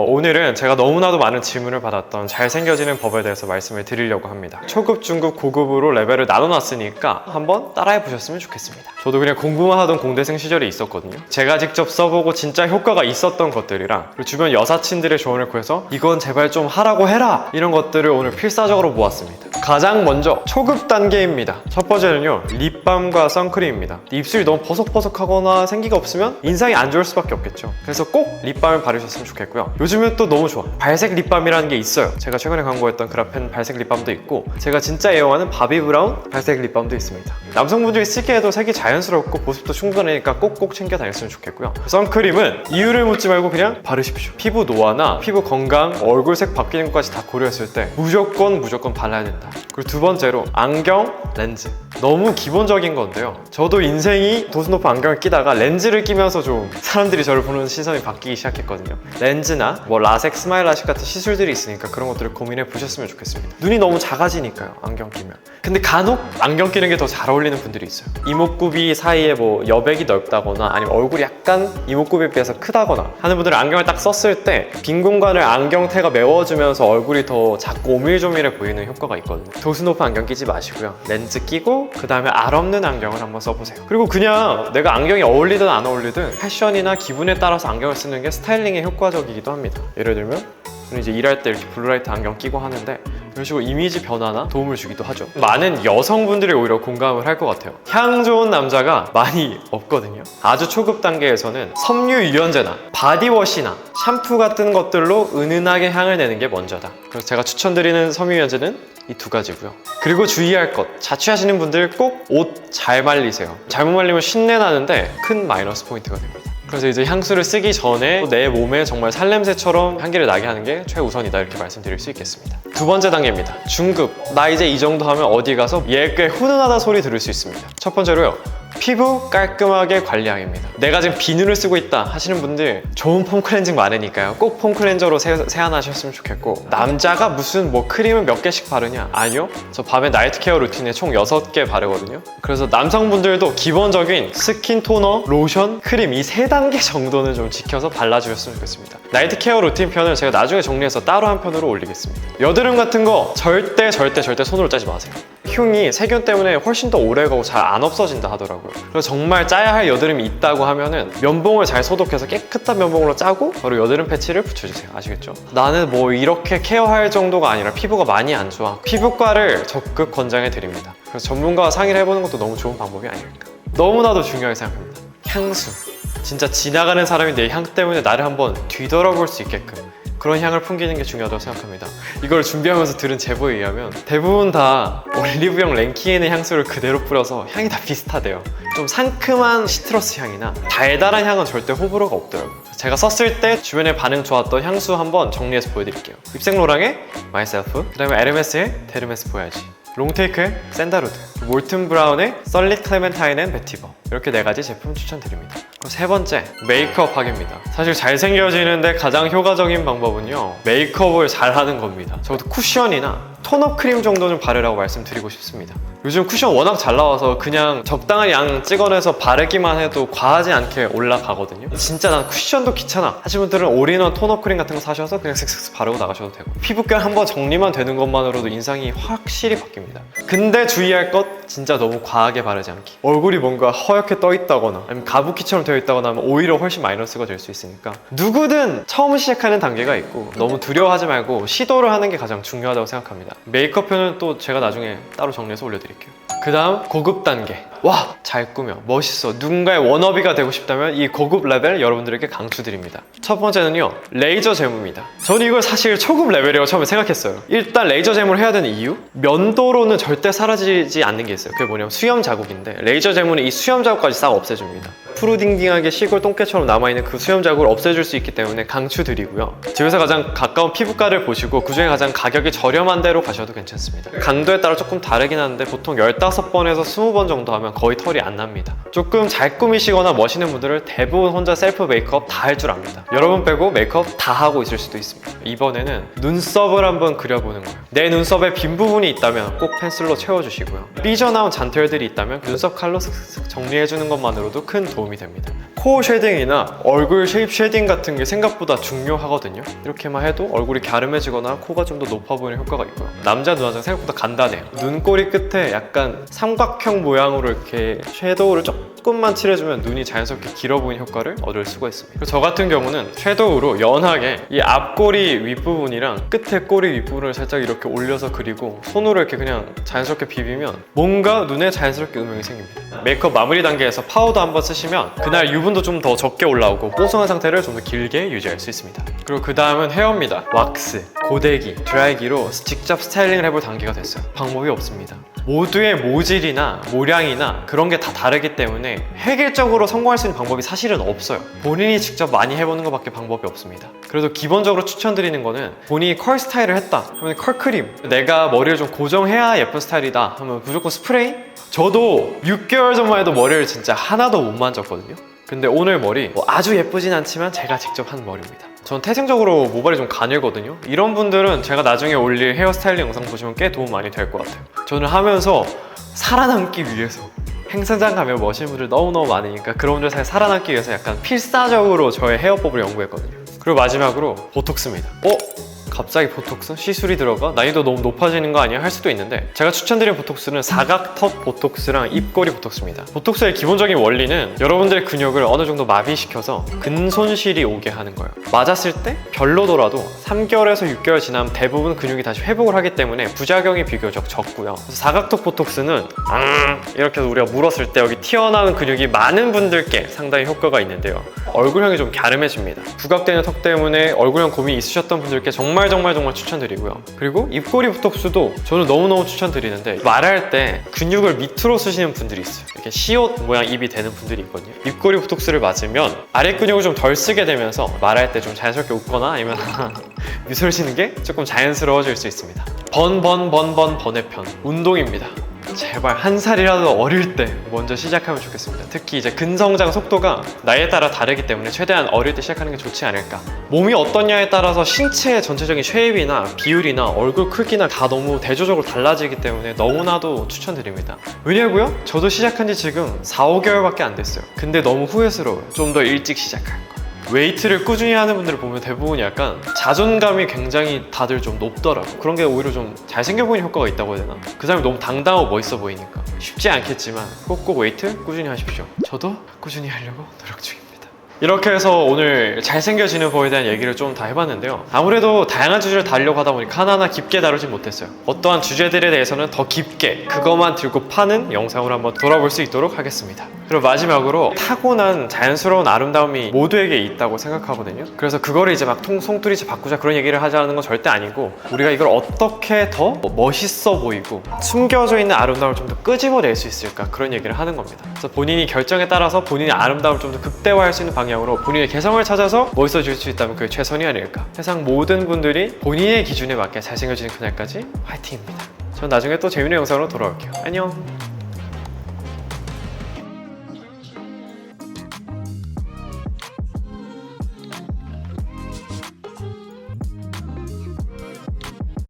오늘은 제가 너무나도 많은 질문을 받았던 잘생겨지는 법에 대해서 말씀을 드리려고 합니다. 초급, 중급, 고급으로 레벨을 나눠놨으니까 한번 따라해 보셨으면 좋겠습니다. 저도 그냥 공부만 하던 공대생 시절이 있었거든요. 제가 직접 써보고 진짜 효과가 있었던 것들이랑 그리고 주변 여사친들의 조언을 구해서 이건 제발 좀 하라고 해라! 이런 것들을 오늘 필사적으로 모았습니다. 가장 먼저 초급 단계입니다. 첫 번째는요, 립밤과 선크림입니다. 입술이 너무 버석버석하거나 생기가 없으면 인상이 안 좋을 수밖에 없겠죠. 그래서 꼭 립밤을 바르셨으면 좋겠고요. 요즘은 또 너무 좋아. 발색 립밤이라는 게 있어요. 제가 최근에 광고했던 그라펜 발색 립밤도 있고, 제가 진짜 애용하는 바비 브라운 발색 립밤도 있습니다. 남성분들이 쓰기에도 색이 자연스럽고 보습도 충분하니까 꼭꼭 챙겨 다녔으면 좋겠고요. 선크림은 이유를 묻지 말고 그냥 바르십시오. 피부 노화나 피부 건강, 얼굴색 바뀌는 것까지 다 고려했을 때 무조건 발라야 된다. 그리고 두 번째로 안경, 렌즈. 너무 기본적인 건데요. 저도 인생이 도수 높은 안경을 끼다가 렌즈를 끼면서 좀 사람들이 저를 보는 시선이 바뀌기 시작했거든요. 렌즈나 뭐 라섹, 스마일 라식 같은 시술들이 있으니까 그런 것들을 고민해 보셨으면 좋겠습니다. 눈이 너무 작아지니까요, 안경 끼면. 근데 간혹 안경 끼는 게 더 잘 어울리는 분들이 있어요. 이목구비 사이에 뭐 여백이 넓다거나 아니면 얼굴이 약간 이목구비에 비해서 크다거나 하는 분들은 안경을 딱 썼을 때 빈 공간을 안경테가 메워주면서 얼굴이 더 작고 오밀조밀해 보이는 효과가 있거든요. 도수 높은 안경 끼지 마시고요. 렌즈 끼고 그 다음에 알 없는 안경을 한번 써보세요. 그리고 그냥 내가 안경이 어울리든 안 어울리든 패션이나 기분에 따라서 안경을 쓰는 게 스타일링에 효과적이기도 합니다. 예를 들면 저는 이제 일할 때 이렇게 블루라이트 안경 끼고 하는데 이런 식으로 이미지 변화나 도움을 주기도 하죠. 많은 여성분들이 오히려 공감을 할 것 같아요. 향 좋은 남자가 많이 없거든요. 아주 초급 단계에서는 섬유 유연제나 바디워시나 샴푸 같은 것들로 은은하게 향을 내는 게 먼저다. 그래서 제가 추천드리는 섬유 유연제는 이 두 가지고요. 그리고 주의할 것, 자취하시는 분들 꼭 옷 잘 말리세요. 잘못 말리면 신내 나는데 큰 마이너스 포인트가 됩니다. 그래서 이제 향수를 쓰기 전에 내 몸에 정말 살냄새처럼 향기를 나게 하는 게 최우선이다, 이렇게 말씀드릴 수 있겠습니다. 두 번째 단계입니다. 중급. 나 이제 이 정도 하면 어디 가서 얘 꽤 훈훈하다 소리 들을 수 있습니다. 첫 번째로요, 피부 깔끔하게 관리하기입니다. 내가 지금 비누를 쓰고 있다 하시는 분들 좋은 폼 클렌징 많으니까요. 꼭 폼 클렌저로 세안하셨으면 좋겠고, 남자가 무슨 뭐 크림을 몇 개씩 바르냐? 아니요. 저 밤에 나이트 케어 루틴에 총 6개 바르거든요. 그래서 남성분들도 기본적인 스킨 토너, 로션, 크림 이 3단계 정도는 좀 지켜서 발라주셨으면 좋겠습니다. 나이트 케어 루틴 편을 제가 나중에 정리해서 따로 한 편으로 올리겠습니다. 여드름 같은 거 절대 손으로 짜지 마세요. 흉이 세균 때문에 훨씬 더 오래가고 잘 안 없어진다 하더라고요. 그래서 정말 짜야 할 여드름이 있다고 하면은 면봉을 잘 소독해서 깨끗한 면봉으로 짜고 바로 여드름 패치를 붙여주세요. 아시겠죠? 나는 뭐 이렇게 케어할 정도가 아니라 피부가 많이 안 좋아. 피부과를 적극 권장해 드립니다. 그래서 전문가와 상의를 해보는 것도 너무 좋은 방법이 아닐까. 너무나도 중요하게 생각합니다. 향수. 진짜 지나가는 사람이 내 향 때문에 나를 한번 뒤돌아볼 수 있게끔 그런 향을 풍기는 게 중요하다고 생각합니다. 이걸 준비하면서 들은 제보에 의하면 대부분 다 올리브영 랭키엔의 향수를 그대로 뿌려서 향이 다 비슷하대요. 좀 상큼한 시트러스 향이나 달달한 향은 절대 호불호가 없더라고요. 제가 썼을 때 주변에 반응 좋았던 향수 한번 정리해서 보여드릴게요. 입생로랑의 마이셀프, 그 다음에 에르메스의 데르메스 보야지, 롱테이크의 샌다루드, 몰튼 브라운의 썰릿 클레멘타인 앤 베티버, 이렇게 4가지 제품 추천드립니다. 그럼 세 번째, 메이크업 하기입니다. 사실 잘생겨지는데 가장 효과적인 방법은요, 메이크업을 잘하는 겁니다. 적어도 쿠션이나 톤업 크림 정도는 바르라고 말씀드리고 싶습니다. 요즘 쿠션 워낙 잘 나와서 그냥 적당한 양 찍어내서 바르기만 해도 과하지 않게 올라가거든요. 진짜 난 쿠션도 귀찮아 하시는 분들은 올인원 톤업 크림 같은 거 사셔서 그냥 슥슥 바르고 나가셔도 되고, 피부결 한번 정리만 되는 것만으로도 인상이 확실히 바뀝니다. 근데 주의할 것, 진짜 너무 과하게 바르지 않기. 얼굴이 뭔가 허옇게 떠 있다거나 아니면 가부키처럼 되어 있다거나 하면 오히려 훨씬 마이너스가 될 수 있으니까 누구든 처음 시작하는 단계가 있고 너무 두려워하지 말고 시도를 하는 게 가장 중요하다고 생각합니다. 메이크업 편은 또 제가 나중에 따로 정리해서 올려드릴게요. 그 다음 고급 단계. 와, 잘 꾸며, 멋있어, 누군가의 워너비가 되고 싶다면 이 고급 레벨 여러분들에게 강추드립니다. 첫 번째는요, 레이저 제모입니다. 저는 이걸 사실 초급 레벨이라고 처음에 생각했어요. 일단 레이저 제모를 해야 되는 이유? 면도로는 절대 사라지지 않는 게 있어요. 그게 뭐냐면 수염 자국인데, 레이저 제모는 이 수염 자국까지 싹 없애줍니다. 푸르딩딩하게 시골 똥개처럼 남아있는 그 수염 자국을 없애줄 수 있기 때문에 강추드리고요. 집에서 가장 가까운 피부과를 보시고 그중에 가장 가격이 저렴한 데로 가셔도 괜찮습니다. 강도에 따라 조금 다르긴 하는데 보통 15번에서 20번 정도 하면 거의 털이 안 납니다. 조금 잘 꾸미시거나 멋있는 분들은 대부분 혼자 셀프 메이크업 다 할 줄 압니다. 여러분 빼고 메이크업 다 하고 있을 수도 있습니다. 이번에는 눈썹을 한번 그려보는 거예요. 내 눈썹에 빈 부분이 있다면 꼭 펜슬로 채워주시고요. 삐져나온 잔털들이 있다면 눈썹 칼로 슥슥 정리해주는 것만으로도 큰 도움이 도움이 됩니다. 코 쉐딩이나 얼굴 쉐입 쉐딩 같은 게 생각보다 중요하거든요. 이렇게만 해도 얼굴이 갸름해지거나 코가 좀 더 높아 보이는 효과가 있고요. 남자 눈화장 생각보다 간단해요. 눈꼬리 끝에 약간 삼각형 모양으로 이렇게 섀도우를 조금만 칠해주면 눈이 자연스럽게 길어 보이는 효과를 얻을 수가 있습니다. 그리고 저 같은 경우는 섀도우로 연하게 이 앞꼬리 윗부분이랑 끝에 꼬리 윗부분을 살짝 이렇게 올려서 그리고 손으로 이렇게 그냥 자연스럽게 비비면 뭔가 눈에 자연스럽게 음영이 생깁니다. 메이크업 마무리 단계에서 파우더 한번 쓰시면 그날 유분도 좀 더 적게 올라오고 뽀송한 상태를 좀 더 길게 유지할 수 있습니다. 그리고 그 다음은 헤어입니다. 왁스, 고데기, 드라이기로 직접 스타일링을 해볼 단계가 됐어요. 방법이 없습니다. 모두의 모질이나 모량이나 그런 게 다 다르기 때문에 획일적으로 성공할 수 있는 방법이 사실은 없어요. 본인이 직접 많이 해보는 것밖에 방법이 없습니다. 그래도 기본적으로 추천드리는 거는 본인이 컬 스타일을 했다 하면 컬 크림, 내가 머리를 좀 고정해야 예쁜 스타일이다 하면 무조건 스프레이? 저도 6개월 전만 해도 머리를 진짜 하나도 못 만졌거든요. 근데 오늘 머리 아주 예쁘진 않지만 제가 직접 한 머리입니다. 전 태생적으로 모발이 좀 가늘거든요. 이런 분들은 제가 나중에 올릴 헤어스타일링 영상 보시면 꽤 도움 많이 될 것 같아요. 저는 하면서 살아남기 위해서, 행사장 가면 멋있는 분들 너무너무 많으니까 그런 분들 사이에 살아남기 위해서 약간 필사적으로 저의 헤어법을 연구했거든요. 그리고 마지막으로 보톡스입니다. 갑자기 보톡스? 시술이 들어가? 난이도 너무 높아지는 거 아니야? 할 수도 있는데 제가 추천드린 보톡스는 사각턱 보톡스랑 입꼬리 보톡스입니다. 보톡스의 기본적인 원리는 여러분들의 근육을 어느 정도 마비시켜서 근손실이 오게 하는 거예요. 맞았을 때 별로더라도 3개월에서 6개월 지나면 대부분 근육이 다시 회복을 하기 때문에 부작용이 비교적 적고요. 그래서 사각턱 보톡스는 이렇게 해서 우리가 물었을 때 여기 튀어나오는 근육이 많은 분들께 상당히 효과가 있는데요. 얼굴형이 좀 갸름해집니다. 부각되는 턱 때문에 얼굴형 고민이 있으셨던 분들께 정말 추천드리고요. 그리고 입꼬리 보톡스도 저는 너무너무 추천드리는데 말할 때 근육을 밑으로 쓰시는 분들이 있어요. 이렇게 시옷 모양 입이 되는 분들이 있거든요. 입꼬리 보톡스를 맞으면 아래 근육을 좀 덜 쓰게 되면서 말할 때 좀 자연스럽게 웃거나 아니면 미소를 짓는 게 조금 자연스러워질 수 있습니다. 번외편 운동입니다. 제발 한 살이라도 어릴 때 먼저 시작하면 좋겠습니다. 특히 이제 근성장 속도가 나이에 따라 다르기 때문에 최대한 어릴 때 시작하는 게 좋지 않을까. 몸이 어떠냐에 따라서 신체의 전체적인 쉐입이나 비율이나 얼굴 크기나 다 너무 대조적으로 달라지기 때문에 너무나도 추천드립니다. 왜냐고요? 저도 시작한 지 지금 4, 5개월밖에 안 됐어요. 근데 너무 후회스러워요. 좀 더 일찍 시작할 거. 웨이트를 꾸준히 하는 분들을 보면 대부분 약간 자존감이 굉장히 다들 좀 높더라고. 그런 게 오히려 좀 잘생겨 보이는 효과가 있다고 해야 되나? 그 사람이 너무 당당하고 멋있어 보이니까. 쉽지 않겠지만 꼭꼭 웨이트 꾸준히 하십시오. 저도 꾸준히 하려고 노력 중입니다. 이렇게 해서 오늘 잘생겨지는 거에 대한 얘기를 좀 다 해봤는데요. 아무래도 다양한 주제를 다루려고 하다 보니까 하나하나 깊게 다루진 못했어요. 어떠한 주제들에 대해서는 더 깊게 그것만 들고 파는 영상으로 한번 돌아볼 수 있도록 하겠습니다. 그리고 마지막으로 타고난 자연스러운 아름다움이 모두에게 있다고 생각하거든요. 그래서 그거를 이제 막 송두리째 바꾸자 그런 얘기를 하자는 건 절대 아니고 우리가 이걸 어떻게 더 멋있어 보이고 숨겨져 있는 아름다움을 좀 더 끄집어낼 수 있을까 그런 얘기를 하는 겁니다. 그래서 본인이 결정에 따라서 본인의 아름다움을 좀 더 극대화할 수 있는 방향으로 본인의 개성을 찾아서 멋있어질 수 있다면 그게 최선이 아닐까. 세상 모든 분들이 본인의 기준에 맞게 잘생겨지는 그날까지 화이팅입니다. 전 나중에 또 재밌는 영상으로 돌아올게요. 안녕.